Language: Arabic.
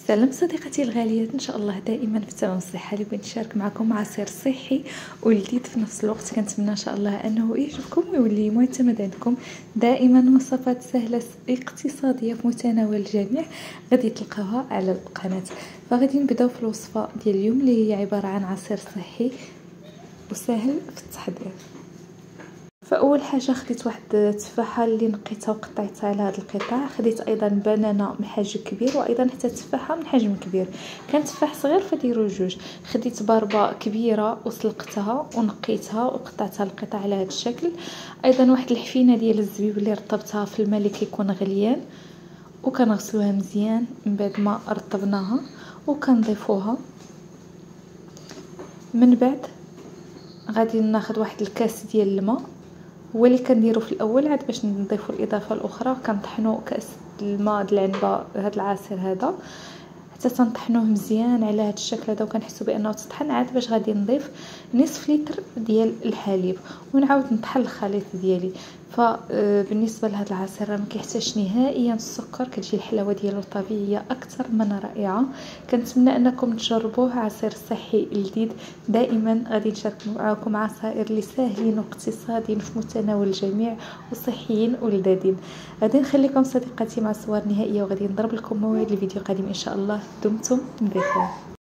سلام صديقتي الغاليات، ان شاء الله دائما في تمام الصحه. اللي بغيت نشارك معكم عصير صحي ولذيذ في نفس الوقت. كنتمنى ان شاء الله انه يعجبكم ويولي معتمد عندكم دائما. وصفات سهله اقتصاديه في متناول الجميع غادي تلقاوها على القناه. فغادي نبداو في الوصفه ديال اليوم اللي هي عباره عن عصير صحي وسهل في التحضير. فاول حاجه خديت واحد التفاحه اللي نقيتها وقطعتها على هذا القطاع. خديت ايضا بنانه من حجم كبير وايضا حتى تفاحه من حجم كبير. كان تفاح صغير فديروا جوج. خديت باربه كبيره وسلقتها ونقيتها وقطعتها لقطع على هذا الشكل. ايضا واحد الحفينه ديال الزبيب اللي رطبتها في الماء اللي كيكون غليان وكنغسلوها مزيان من بعد ما رطبناها وكنضيفوها. من بعد غادي ناخذ واحد الكاس ديال الماء هو اللي كنديرو في الاول عاد باش نضيفوا الاضافه الاخرى. كنطحنوا كاس الماء د العنبه هذا العصير هذا حتى تنطحنوه مزيان على هذا الشكل هذا وكنحسوا بانه تطحن. عاد باش غادي نضيف نصف لتر ديال الحليب ونعاود نطحن الخليط ديالي. فبالنسبه لهذا العصير ما كيحتاجش نهائيا السكر، كتجي الحلاوه ديالو طبيعيه اكثر من رائعه. كنتمنى انكم تجربوه. عصير صحي لذيذ. دائما غادي نشارك معكم عصائر اللي ساهلين واقتصاديين في متناول الجميع وصحيين ولذاذين. غادي نخليكم صديقاتي مع صور نهائيه وغادي نضرب لكم موعد الفيديو القادم ان شاء الله. دمتم بخير.